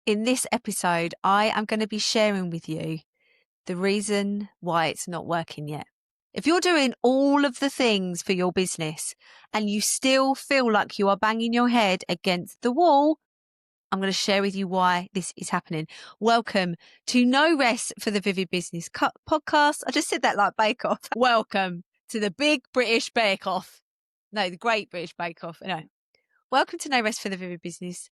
In this episode, I am going to be sharing with you the reason why it's not working yet. If you're doing all of the things for your business and you still feel like you are banging your head against the wall, I'm going to share with you why this is happening. Welcome to No Rest for the Vivid Business podcast. I just said that like Bake Off. Welcome to the Big British Bake Off. No, the Great British Bake Off. No. Welcome to No Rest for the Vivid Business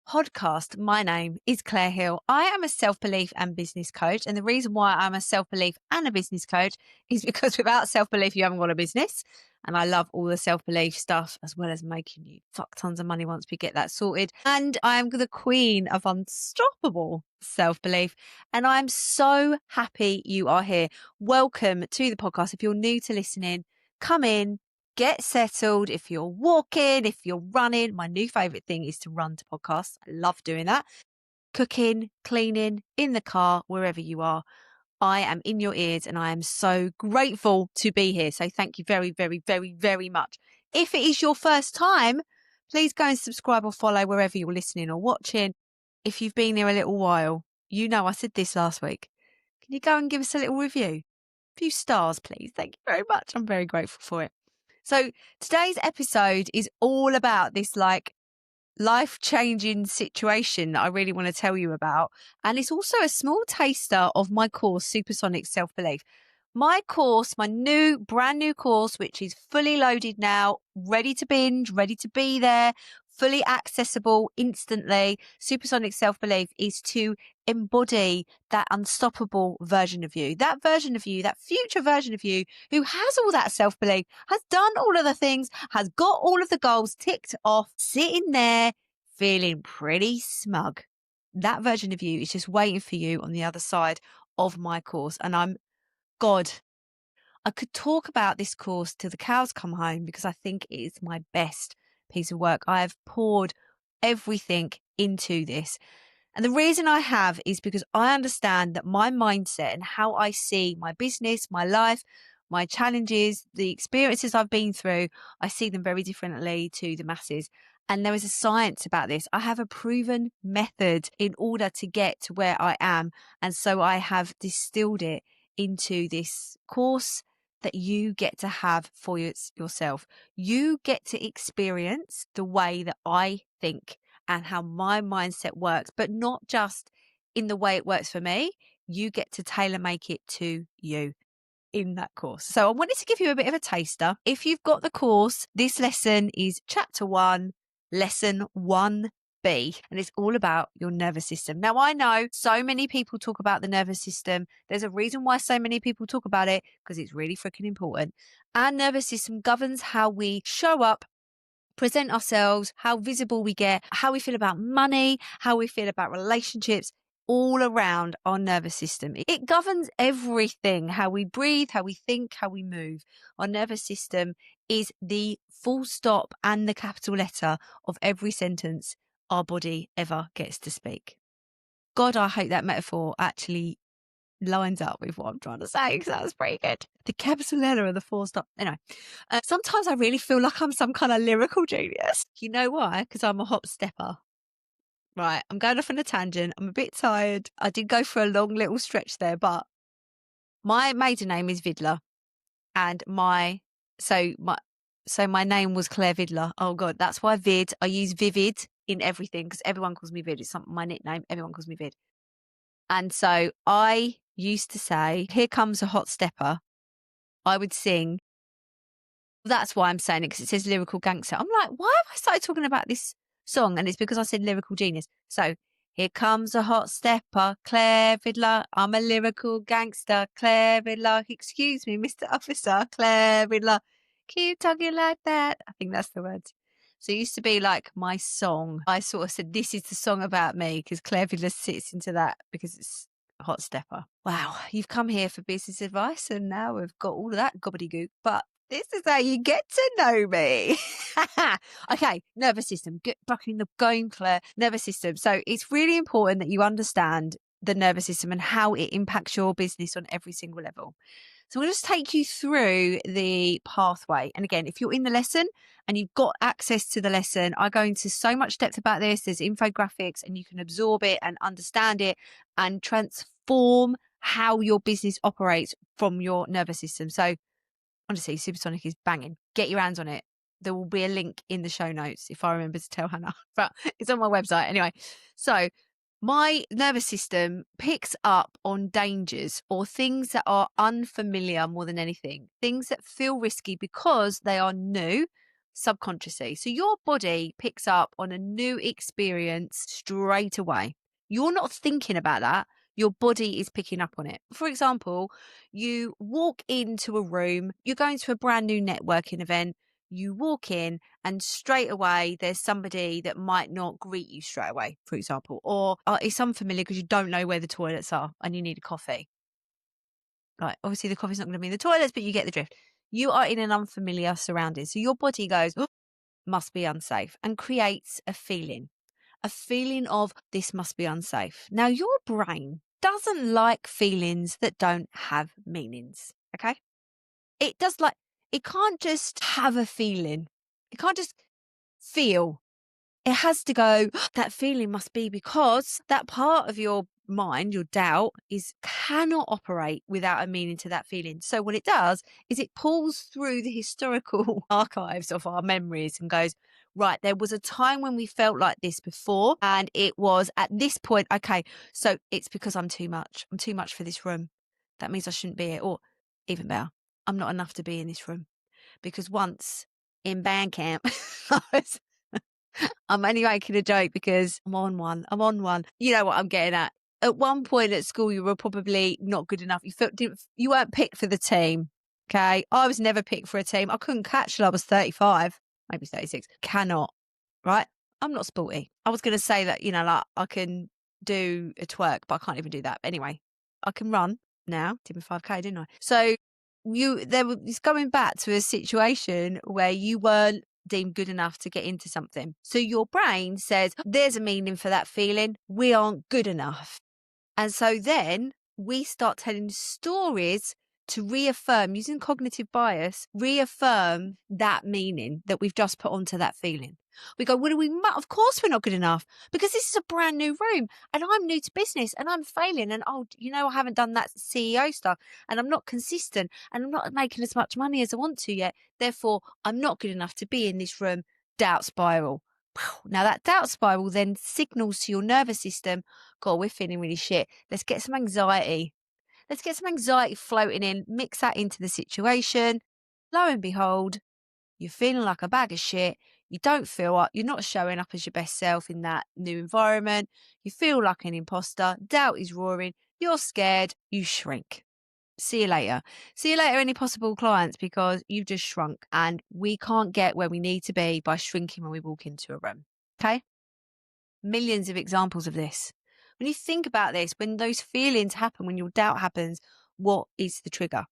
podcast. My name is Claire Hill. I am a self-belief and business coach. And the reason why I'm a self-belief and a business coach is because without self-belief, you haven't got a business. And I love all the self-belief stuff as well as making you fuck tons of money once we get that sorted. And I am the queen of unstoppable self-belief. And I'm so happy you are here. Welcome to the podcast. If you're new to listening, come in. Get settled. If you're walking, if you're running, my new favorite thing is to run to podcasts. I love doing that. Cooking, cleaning, in the car, wherever you are. I am in your ears and I am so grateful to be here. So thank you very, very, very, very much. If it is your first time, please go and subscribe or follow wherever you're listening or watching. If you've been here a little while, you know I said this last week. Can you go and give us a little review? A few stars, please. Thank you very much. I'm very grateful for it. So today's episode is all about this like life-changing situation that I really want to tell you about. And it's also a small taster of my course, Supersonic Self-Belief. My course, my brand new course, which is fully loaded now, ready to binge, ready to be there, fully accessible instantly. Supersonic Self-Belief is to embody that unstoppable version of you, that future version of you who has all that self-belief, has done all of the things, has got all of the goals ticked off, sitting there feeling pretty smug. That version of you is just waiting for you on the other side of my course. And I could talk about this course till the cows come home because I think it is my best piece of work. I have poured everything into this. And the reason I have is because I understand that my mindset and how I see my business, my life, my challenges, the experiences I've been through, I see them very differently to the masses. And there is a science about this. I have a proven method in order to get to where I am. And so I have distilled it into this course that you get to have for yourself. You get to experience the way that I think and how my mindset works, but not just in the way it works for me. You get to tailor make it to you in that course. So I wanted to give you a bit of a taster. If you've got the course, this lesson is chapter 1, lesson 1B, and it's all about your nervous system. Now, I know so many people talk about the nervous system. There's a reason why so many people talk about it, because it's really freaking important. Our nervous system governs how we show up, present ourselves, how visible we get, how we feel about money, how we feel about relationships, all around our nervous system. It governs everything, how we breathe, how we think, how we move. Our nervous system is the full stop and the capital letter of every sentence our body ever gets to speak. God, I hope that metaphor actually lines up with what I'm trying to say, because that was pretty good. The capital letter of the full stop. Anyway, sometimes I really feel like I'm some kind of lyrical genius. You know why? Because I'm a hop stepper. Right, I'm going off on a tangent. I'm a bit tired. I did go for a long little stretch there, but my maiden name is Vidler, and my name was Claire Vidler. Oh God, that's why Vid. I use Vivid in everything because everyone calls me Vid. It's my nickname. Everyone calls me Vid. And so I used to say, "Here comes a hot stepper." I would sing. That's why I'm saying it, because it says lyrical gangster. I'm like, why have I started talking about this song? And it's because I said lyrical genius. So here comes a hot stepper, Claire Vidler. I'm a lyrical gangster, Claire Vidler. Excuse me, Mr. Officer, Claire Vidler. Keep talking like that. I think that's the words. So it used to be like my song. I sort of said, this is the song about me, because Claire Vidler sits into that because it's a hot stepper. Wow, you've come here for business advice and now we've got all of that gobbledygook. But this is how you get to know me. Okay, nervous system. Get back in the game, Claire. Nervous system. So it's really important that you understand the nervous system and how it impacts your business on every single level. So I'm going to just take you through the pathway. And again, if you're in the lesson and you've got access to the lesson, I go into so much depth about this. There's infographics and you can absorb it and understand it and transform how your business operates from your nervous system. So honestly, Supersonic is banging. Get your hands on it. There will be a link in the show notes if I remember to tell Hannah, but it's on my website anyway. So my nervous system picks up on dangers or things that are unfamiliar more than anything, things that feel risky because they are new subconsciously. So your body picks up on a new experience straight away. You're not thinking about that. Your body is picking up on it. For example, you walk into a room, you're going to a brand new networking event, you walk in and straight away there's somebody that might not greet you straight away, for example, or it's unfamiliar because you don't know where the toilets are and you need a coffee. Right, obviously the coffee's not going to be in the toilets, but you get the drift. You are in an unfamiliar surrounding. So your body goes, oh, must be unsafe, and creates a feeling of this must be unsafe. Now your brain doesn't like feelings that don't have meanings. Okay. It can't just have a feeling. It can't just feel. It has to go, that feeling must be because that part of your mind, your doubt, cannot operate without a meaning to that feeling. So what it does is it pulls through the historical archives of our memories and goes, right, there was a time when we felt like this before, and it was at this point, okay, so it's because I'm too much. I'm too much for this room. That means I shouldn't be here. Or even better, I'm not enough to be in this room. Because once in band camp, I'm only making a joke because I'm on one. You know what I'm getting at. At one point at school, you were probably not good enough. You weren't picked for the team. Okay. I was never picked for a team. I couldn't catch till I was 35, maybe 36. Cannot. Right. I'm not sporty. I was going to say that, like I can do a twerk, but I can't even do that. But anyway, I can run now. Did my 5K, didn't I? So it's going back to a situation where you weren't deemed good enough to get into something. So your brain says, there's a meaning for that feeling. We aren't good enough. And so then we start telling stories to reaffirm, using cognitive bias, reaffirm that meaning that we've just put onto that feeling. We go, of course we're not good enough because this is a brand new room and I'm new to business and I'm failing and, I haven't done that CEO stuff and I'm not consistent and I'm not making as much money as I want to yet. Therefore, I'm not good enough to be in this room. Doubt spiral. Now that doubt spiral then signals to your nervous system, God, we're feeling really shit. Let's get some anxiety. Let's get some anxiety floating in, mix that into the situation. Lo and behold, you're feeling like a bag of shit. You don't feel up. You're not showing up as your best self in that new environment. You feel like an imposter. Doubt is roaring. You're scared. You shrink. See you later. See you later, any possible clients, because you've just shrunk and we can't get where we need to be by shrinking when we walk into a room. Okay? Millions of examples of this. When you think about this, when those feelings happen, when your doubt happens, what is the trigger?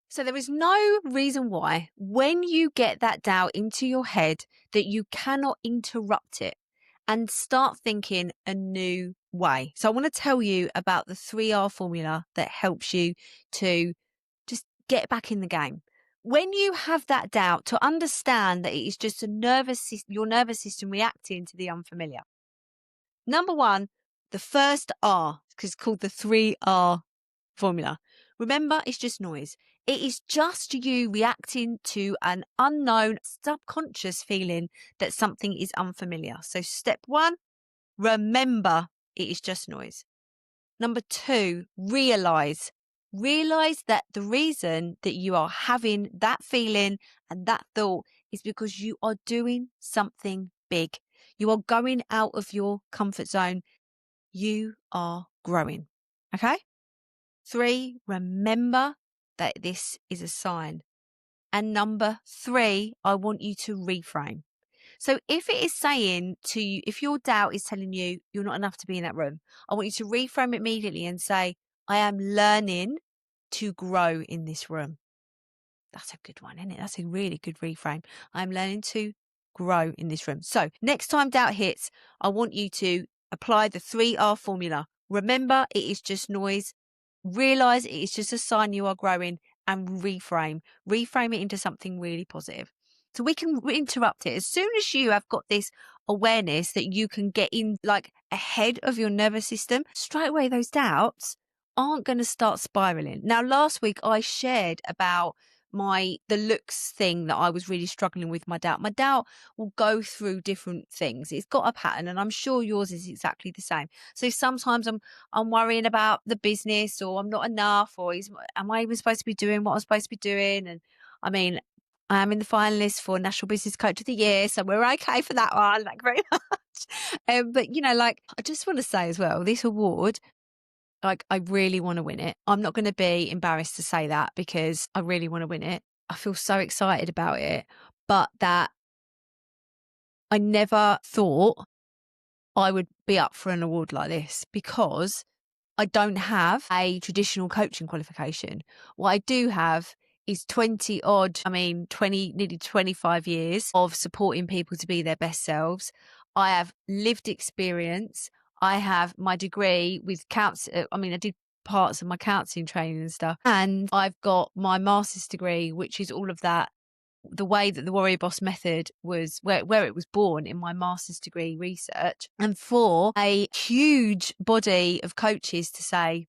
So there is no reason why, when you get that doubt into your head, that you cannot interrupt it and start thinking a new way. So I want to tell you about the 3R formula that helps you to just get back in the game. When you have that doubt, to understand that it is just your nervous system reacting to the unfamiliar. Number one, the first R, because it's called the 3R formula. Remember, it's just noise. It is just you reacting to an unknown subconscious feeling that something is unfamiliar. So step one, remember it is just noise. Number two, realize that the reason that you are having that feeling and that thought is because you are doing something big. You are going out of your comfort zone. You are growing. Okay? 3, remember that this is a sign. And number 3, I want you to reframe. So if it is saying to you, if your doubt is telling you you're not enough to be in that room, I want you to reframe immediately and say, I am learning to grow in this room. That's a good one, isn't it? That's a really good reframe. I'm learning to grow in this room. So next time doubt hits, I want you to apply the 3R formula. Remember, it is just noise. Realize it's just a sign you are growing and reframe it into something really positive. So we can interrupt it. As soon as you have got this awareness that you can get in like ahead of your nervous system, straight away those doubts aren't going to start spiraling. Now, last week I shared about the looks thing that I was really struggling with my doubt. My doubt will go through different things. It's got a pattern, and I'm sure yours is exactly the same. So sometimes I'm worrying about the business, or I'm not enough, or am I even supposed to be doing what I'm supposed to be doing? And I mean, I am in the finalists for National Business Coach of the Year, so we're okay for that one. Thank you very much. But like, I just want to say as well, this award, like, I really want to win it. I'm not going to be embarrassed to say that because I really want to win it. I feel so excited about it, but that I never thought I would be up for an award like this because I don't have a traditional coaching qualification. What I do have is 20, nearly 25 years of supporting people to be their best selves. I have lived experience. I have my degree with I did parts of my counselling training and stuff. And I've got my master's degree, which is all of that. The way that the Warrior Boss method was where it was born in my master's degree research, and for a huge body of coaches to say,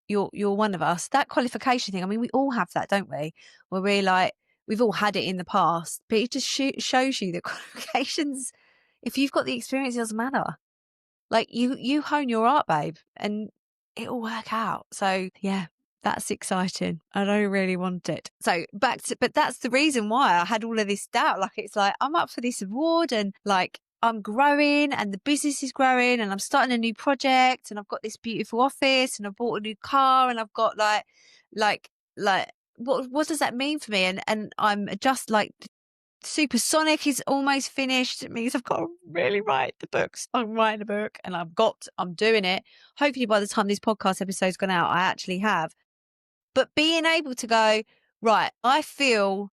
you're one of us, that qualification thing. I mean, we all have that, don't we? Where we're like, we've all had it in the past, but it just shows you that qualifications, if you've got the experience, it doesn't matter. Like you hone your art, babe, and it'll work out. So yeah, that's exciting. I don't really want it. So but that's the reason why I had all of this doubt. Like, it's like, I'm up for this award, and like, I'm growing, and the business is growing, and I'm starting a new project, and I've got this beautiful office, and I bought a new car, and I've got like what does that mean for me? And I'm just like, Supersonic is almost finished. It means I've got to really write the books. I'm writing a book, and I'm doing it. Hopefully by the time this podcast episode's gone out, I actually have. But being able to go, right, I feel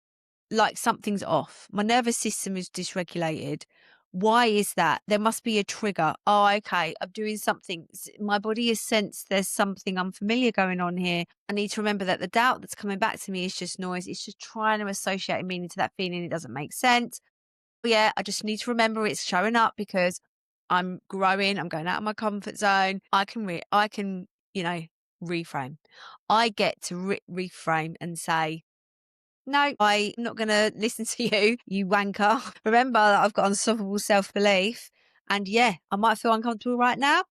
like something's off. My nervous system is dysregulated. Why is that? There must be a trigger. Oh, okay, I'm doing something. My body has sensed there's something unfamiliar going on here. I need to remember that the doubt that's coming back to me is just noise. It's just trying to associate a meaning to that feeling. It doesn't make sense. But yeah, I just need to remember it's showing up because I'm growing. I'm going out of my comfort zone. I can, reframe. I get to reframe and say, no, I'm not going to listen to you, you wanker. Remember that I've got unstoppable self-belief. And yeah, I might feel uncomfortable right now,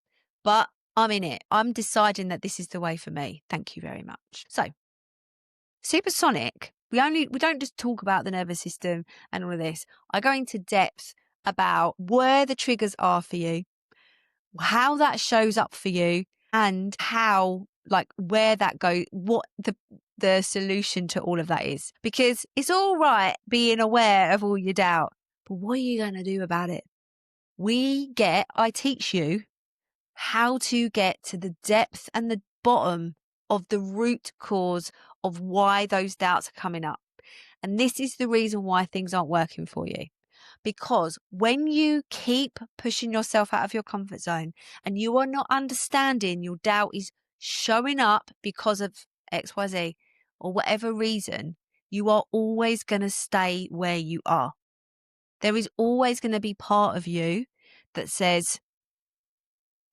but I'm in it. I'm deciding that this is the way for me. Thank you very much. So, Supersonic, we don't just talk about the nervous system and all of this. I go into depth about where the triggers are for you, how that shows up for you, and how, like, where that goes, what the solution to all of that is. Because it's all right being aware of all your doubt, but what are you going to do about it? I teach you how to get to the depth and the bottom of the root cause of why those doubts are coming up. And this is the reason why things aren't working for you. Because when you keep pushing yourself out of your comfort zone and you are not understanding your doubt is showing up because of XYZ or whatever reason, you are always going to stay where you are. There is always going to be part of you that says,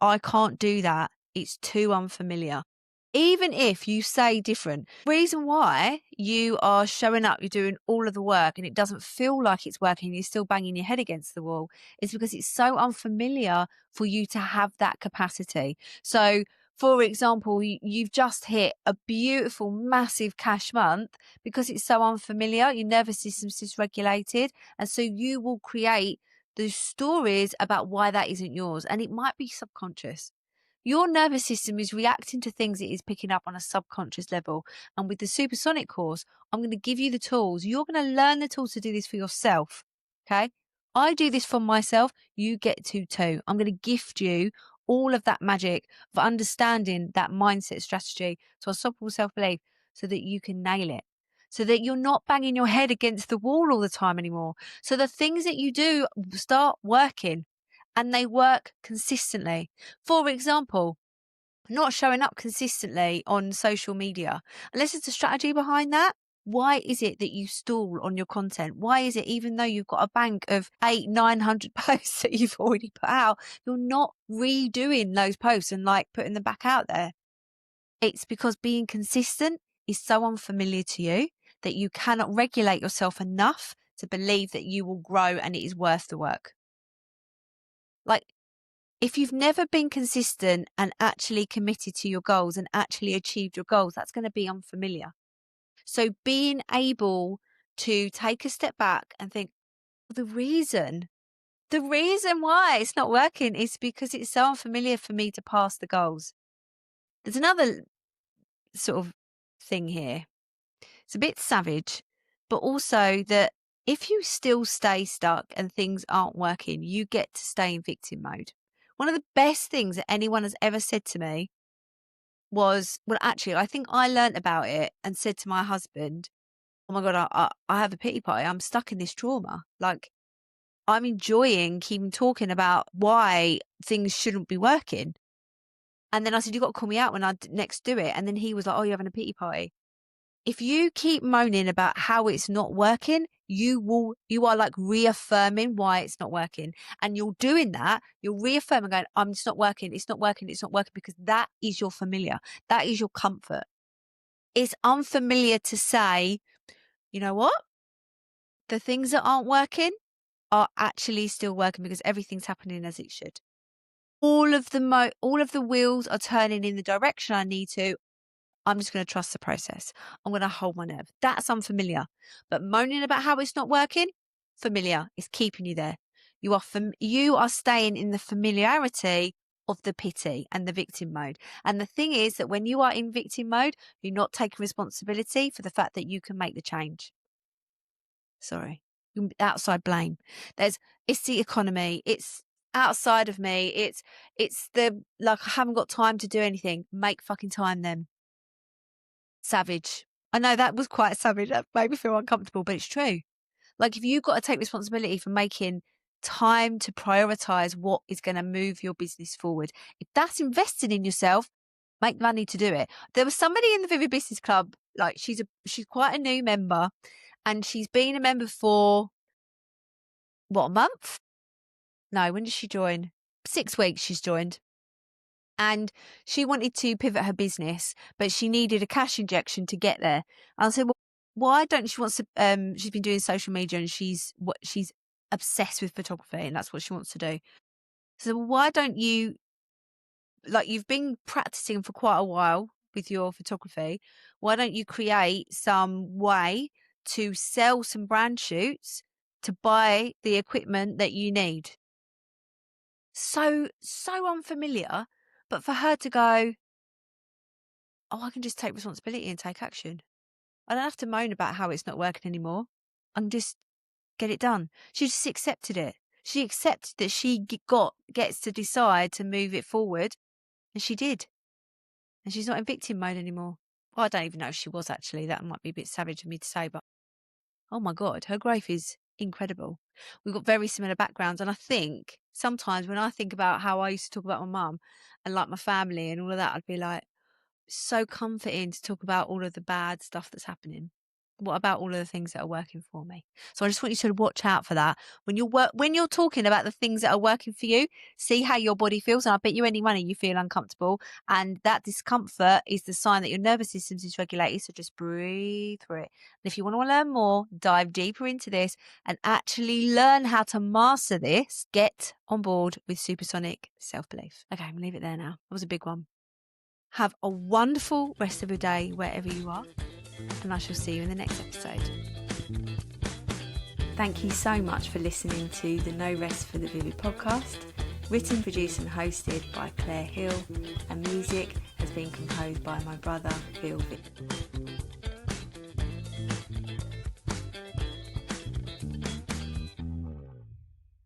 I can't do that. It's too unfamiliar. Even if you say different, reason why you are showing up, you're doing all of the work and it doesn't feel like it's working, you're still banging your head against the wall, is because it's so unfamiliar for you to have that capacity. So, for example, you've just hit a beautiful, massive cash month because it's so unfamiliar, your nervous system's dysregulated, and so you will create the stories about why that isn't yours, and it might be subconscious. Your nervous system is reacting to things it is picking up on a subconscious level. And with the Supersonic course, I'm going to give you the tools. You're going to learn the tools to do this for yourself. Okay? I do this for myself. You get to too. I'm going to gift you all of that magic of understanding that mindset strategy to unstoppable self-belief so that you can nail it. So that you're not banging your head against the wall all the time anymore. So the things that you do start working. And they work consistently. For example, not showing up consistently on social media, unless there's a strategy behind that. Why is it that you stall on your content? Why is it, even though you've got a bank of 900 posts that you've already put out, you're not redoing those posts and like putting them back out there? It's because being consistent is so unfamiliar to you that you cannot regulate yourself enough to believe that you will grow and it is worth the work. Like, if you've never been consistent and actually committed to your goals and actually achieved your goals, that's going to be unfamiliar. So being able to take a step back and think, well, the reason why it's not working is because it's so unfamiliar for me to pass the goals. There's another sort of thing here. It's a bit savage, but also that if you still stay stuck and things aren't working, you get to stay in victim mode. One of the best things that anyone has ever said to me was, well, actually, I think I learnt about it and said to my husband, oh my God, I have a pity party. I'm stuck in this trauma. Like, I'm enjoying keeping talking about why things shouldn't be working. And then I said, you got to call me out when I next do it. And then he was like, oh, you're having a pity party. If you keep moaning about how it's not working, you are like reaffirming why it's not working. And you're doing that, you're reaffirming going, it's not working, it's not working, it's not working, because that is your familiar. That is your comfort. It's unfamiliar to say, you know what? The things that aren't working are actually still working because everything's happening as it should. All of the wheels are turning in the direction I need to. I'm just going to trust the process. I'm going to hold my nerve. That's unfamiliar. But moaning about how it's not working, familiar. It's keeping you there. You are staying in the familiarity of the pity and the victim mode. And the thing is that when you are in victim mode, you're not taking responsibility for the fact that you can make the change. Sorry. Outside blame. It's the economy. It's outside of me. It's the, like, I haven't got time to do anything. Make fucking time then. Savage. I know that was quite savage. That made me feel uncomfortable, but it's true. Like, if you've got to take responsibility for making time to prioritize what is going to move your business forward, if that's invested in yourself, make money to do it. There was somebody in the Vivid Business Club, like she's quite a new member, and she's been a member for a month? No, when did she join? 6 weeks she's joined. And she wanted to pivot her business, but she needed a cash injection to get there. And I said, well, why don't she wants to, she's been doing social media and she's obsessed with photography and that's what she wants to do. So why don't you, like, you've been practicing for quite a while with your photography. Why don't you create some way to sell some brand shoots to buy the equipment that you need? So unfamiliar. But for her to go, oh, I can just take responsibility and take action. I don't have to moan about how it's not working anymore. I can just get it done. She just accepted it. She accepted that she gets to decide to move it forward. And she did. And she's not in victim mode anymore. Well, I don't even know if she was actually. That might be a bit savage of me to say, but oh my God, her growth is incredible. We've got very similar backgrounds. And I think sometimes when I think about how I used to talk about my mum and like my family and all of that, I'd be like, so comforting to talk about all of the bad stuff that's happening. What about all of the things that are working for me? So I just want you to watch out for that. When you're talking about the things that are working for you, see how your body feels. And I bet you any money you feel uncomfortable. And that discomfort is the sign that your nervous system is dysregulated. So just breathe through it. And if you want to learn more, dive deeper into this and actually learn how to master this, get on board with Supersonic Self-Belief. Okay, I'm going to leave it there now. That was a big one. Have a wonderful rest of your day wherever you are, and I shall see you in the next episode. Thank you so much for listening to the No Rest for the Vivid podcast, written, produced and hosted by Claire Hill, and music has been composed by my brother, Phil Vick.